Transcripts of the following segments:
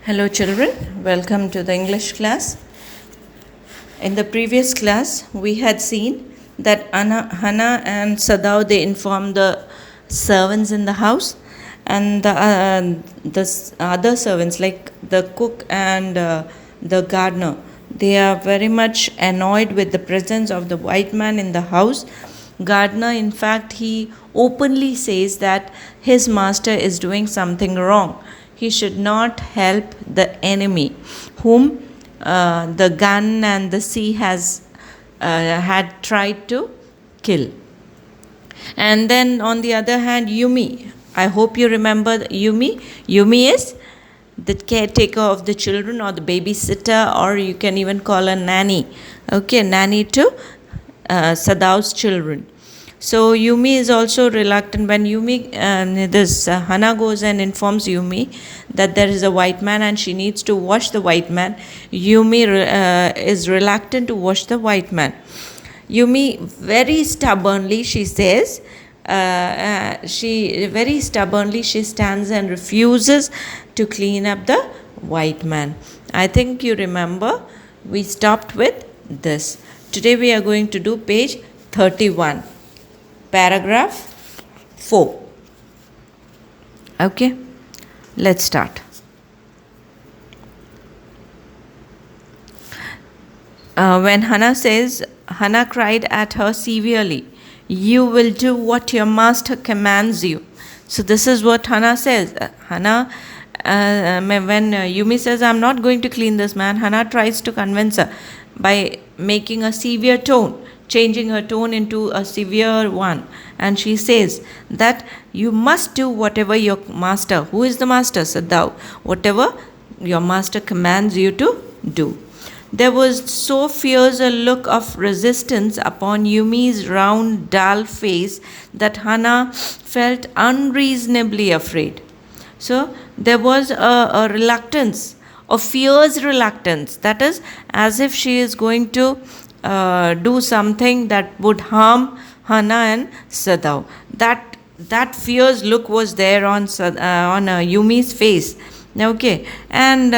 Hello children, welcome to the English class. In the previous class, we had seen that Hannah and Sadao, they informed the servants in the house, and the other servants like the cook and the gardener, they are very much annoyed with the presence of the white man in the house. Gardener, in fact, he openly says that his master is doing something wrong. He should not help the enemy whom the gun and the sea had tried to kill. And then on the other hand, Yumi. I hope you remember Yumi. Yumi is the caretaker of the children or the babysitter, or you can even call a nanny. Okay, nanny to Sadao's children. So Yumi is also reluctant when Hannah goes and informs Yumi that there is a white man and she needs to wash the white man. Yumi is reluctant to wash the white man. Yumi very stubbornly, she says, she stands and refuses to clean up the white man. I think you remember we stopped with this. Today we are going to do page 31. Paragraph 4. Okay, let's start. When Hannah cried at her severely, "You will do what your master commands you." So this is what Hannah says. When Yumi says, "I'm not going to clean this man," Hannah tries to convince her by making a severe tone, changing her tone into a severe one. And she says that you must do whatever your master, who is the master? Sadao, whatever your master commands you to do. There was so fierce a look of resistance upon Yumi's round, dull face that Hannah felt unreasonably afraid. So there was a reluctance, a fierce reluctance, that is, as if she is going to do something that would harm Hannah and Sadao. That fierce look was there on Yumi's face. Okay, and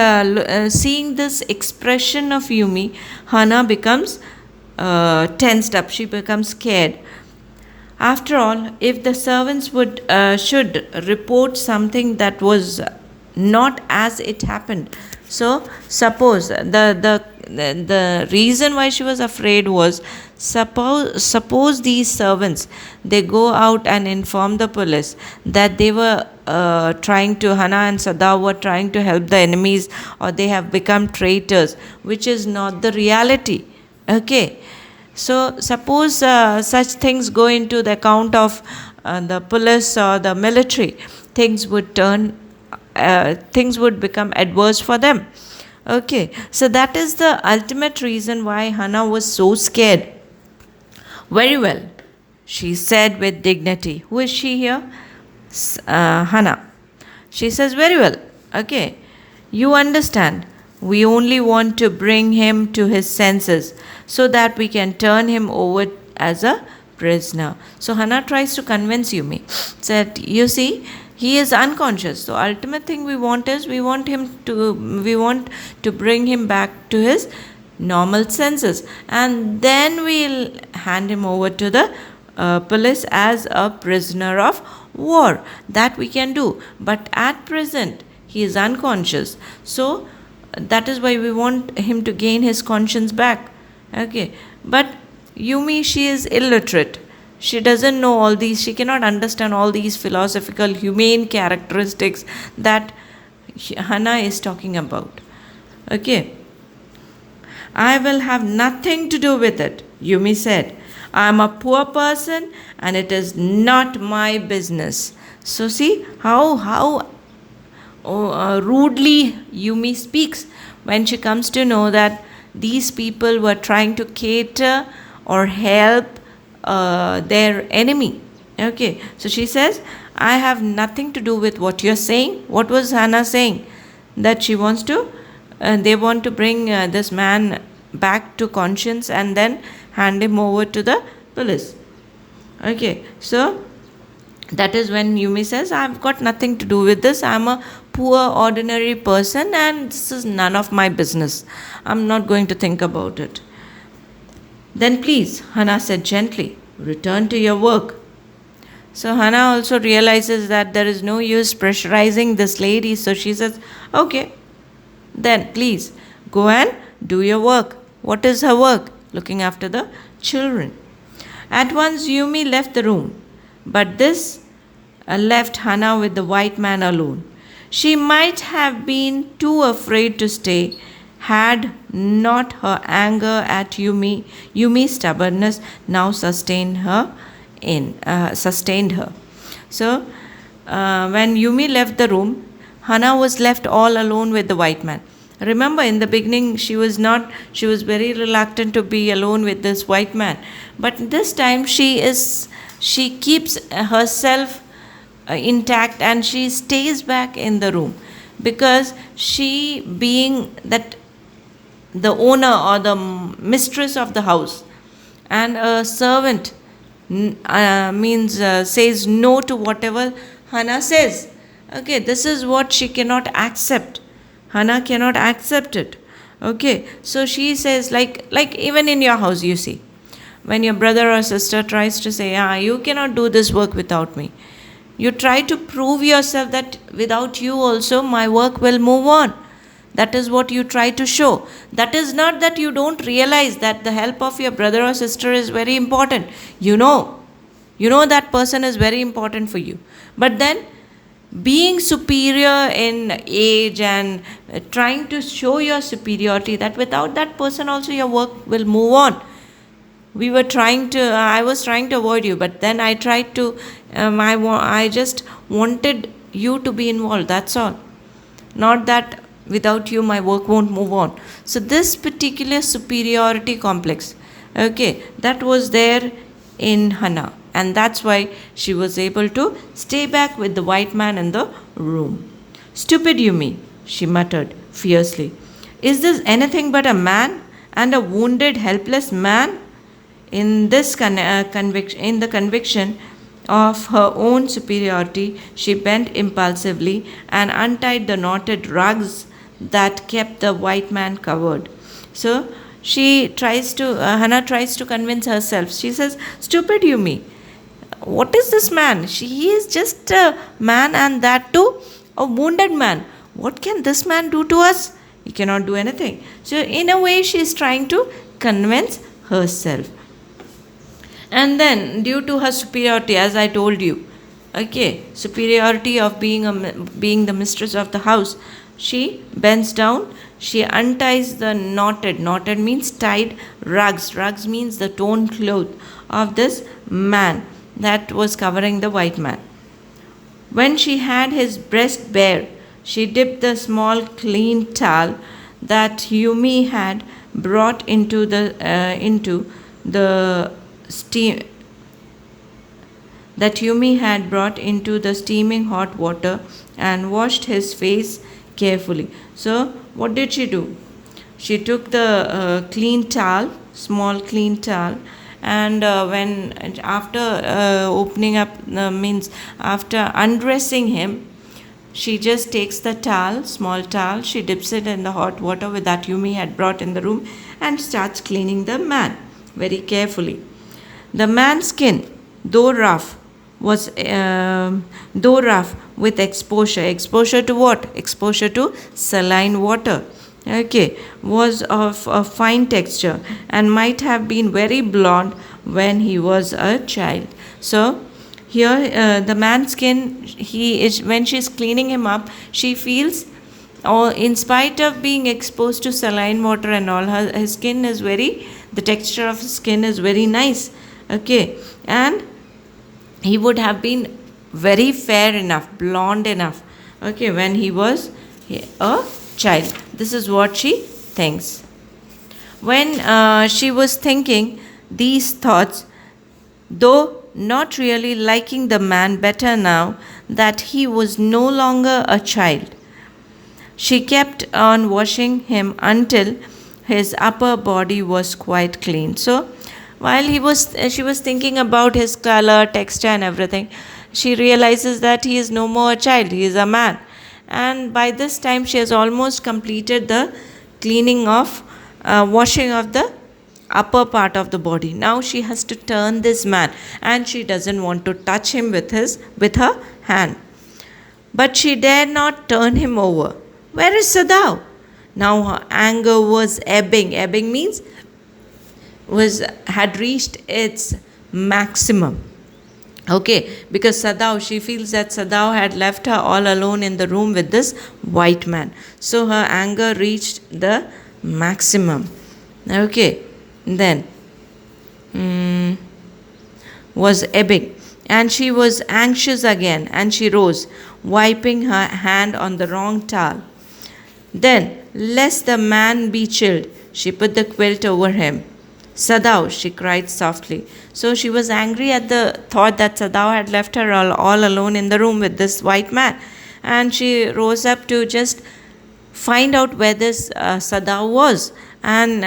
seeing this expression of Yumi, Hannah becomes tensed up. She becomes scared. After all, if the servants should report something that was not as it happened, so suppose the reason why she was afraid was suppose these servants, they go out and inform the police that they were Hannah and Sadao were trying to help the enemies, or they have become traitors, which is not the reality. Okay, so suppose such things go into the account of the police or the military, things would become adverse for them. Okay, so that is the ultimate reason why Hannah was so scared. Very well, she said with dignity. Who is she here? Hannah. She says, very well, okay, you understand. We only want to bring him to his senses so that we can turn him over as a prisoner. So Hannah tries to convince Yumi that, you see, he is unconscious. So ultimate thing we want to bring him back to his normal senses, and then we'll hand him over to the police as a prisoner of war. That we can do, but at present he is unconscious. So that is why we want him to gain his conscience back. Okay, but Yumi, she is illiterate. She doesn't know all these, she cannot understand all these philosophical, humane characteristics that Hannah is talking about. Okay. I will have nothing to do with it, Yumi said. I am a poor person and it is not my business. So see how rudely Yumi speaks when she comes to know that these people were trying to cater or help their enemy. Okay, so she says, I have nothing to do with what you're saying. What was Hannah saying? That she wants to, they want to bring this man back to conscience and then hand him over to the police. Okay, so that is when Yumi says, I've got nothing to do with this. I'm a poor ordinary person, and this is none of my business. I'm not going to think about it. Then please, Hannah said gently, return to your work. So Hannah also realizes that there is no use pressurizing this lady. So she says, okay, then please go and do your work. What is her work? Looking after the children. At once Yumi left the room, but this left Hannah with the white man alone. She might have been too afraid to stay had not her anger at Yumi's stubbornness now sustained her. So when Yumi left the room, Hannah was left all alone with the white man. Remember, in the beginning, she was very reluctant to be alone with this white man. But this time, she keeps herself intact and she stays back in the room, because she, being that the owner or the mistress of the house, and a servant says no to whatever Hannah says. Okay, this is what she cannot accept. Hannah cannot accept it. Okay, so she says, like even in your house, you see, when your brother or sister tries to say, you cannot do this work without me, you try to prove yourself that without you also my work will move on. That is what you try to show. That is not that you don't realize that the help of your brother or sister is very important. You know that person is very important for you. But then, being superior in age and trying to show your superiority, that without that person also your work will move on. I was trying to avoid you, but then I tried to, I just wanted you to be involved, that's all. Not that without you my work won't move on. So this particular superiority complex, okay, that was there in Hannah. And that's why she was able to stay back with the white man in the room. Stupid Yumi, she muttered fiercely. Is this anything but a man, and a wounded, helpless man? In this in the conviction of her own superiority, she bent impulsively and untied the knotted rugs that kept the white man covered. So Hannah tries to convince herself. She says, stupid Yumi, what is this man? He is just a man, and that too a wounded man. What can this man do to us? He cannot do anything. So in a way she is trying to convince herself. And then, due to her superiority, as I told you, okay, superiority of being the mistress of the house, she bends down, she unties the knotted means tied rugs means the torn cloth of this man that was covering the white man. When she had his breast bare, she dipped the small clean towel that Yumi had brought into the steaming hot water and washed his face carefully. So what did she do? She took the small clean towel, and after opening up, after undressing him, she just takes the small towel, she dips it in the hot water that Yumi had brought in the room, and starts cleaning the man very carefully. The man's skin, though rough with exposure to what? Exposure to saline water, okay, was of a fine texture and might have been very blonde when he was a child. So here the man's skin, when she's cleaning him up, she feels, in spite of being exposed to saline water and all, his skin is the texture of his skin is very nice, okay, and he would have been very fair enough, blonde enough, okay, when he was a child. This is what she thinks. When she was thinking these thoughts, though not really liking the man better now that he was no longer a child, she kept on washing him until his upper body was quite clean. So while she was thinking about his color, texture and everything, she realizes that he is no more a child, he is a man. and by this time she has almost completed the cleaning of washing of the upper part of the body. Now she has to turn this man, and she doesn't want to touch him with her hand. But she dared not turn him over. Where is Sadao? Now her anger was ebbing. Ebbing means had reached its maximum. Okay, because Sadao, she feels that Sadao had left her all alone in the room with this white man. So her anger reached the maximum. Okay, then was ebbing, and she was anxious again, and she rose, wiping her hand on the wrong towel. Then, lest the man be chilled, she put the quilt over him. Sadao, she cried softly. So she was angry at the thought that Sadao had left her all alone in the room with this white man. And she rose up to just find out where this Sadao was. And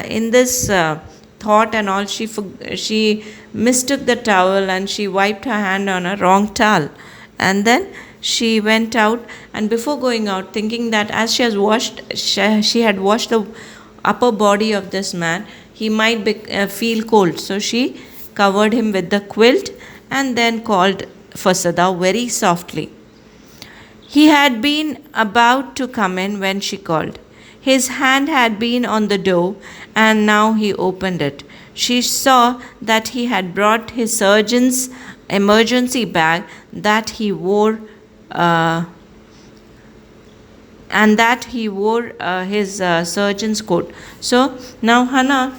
in this thought and all, she mistook the towel, and she wiped her hand on a wrong towel. And then she went out, and before going out, thinking that as she had washed the upper body of this man, he might feel cold. So she covered him with the quilt and then called for Sadao very softly. He had been about to come in when she called. His hand had been on the door, and now he opened it. She saw that he had brought his surgeon's emergency bag that he wore, and that he wore his surgeon's coat. So now Hannah,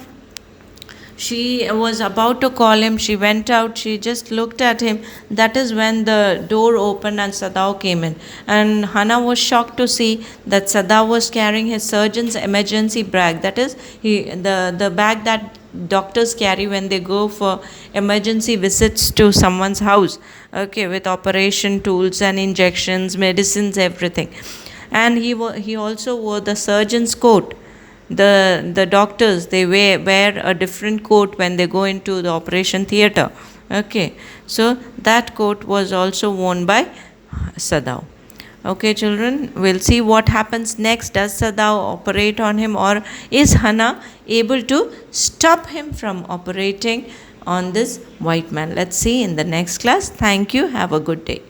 she was about to call him. She went out. She just looked at him. That is when the door opened and Sadao came in. And Hannah was shocked to see that Sadao was carrying his surgeon's emergency bag. That is the bag that doctors carry when they go for emergency visits to someone's house. Okay, with operation tools and injections, medicines, everything. And he also wore the surgeon's coat. The doctors, they wear a different coat when they go into the operation theatre. Okay, so that coat was also worn by Sadao. Okay, children, we'll see what happens next. Does Sadao operate on him, or is Hannah able to stop him from operating on this white man? Let's see in the next class. Thank you. Have a good day.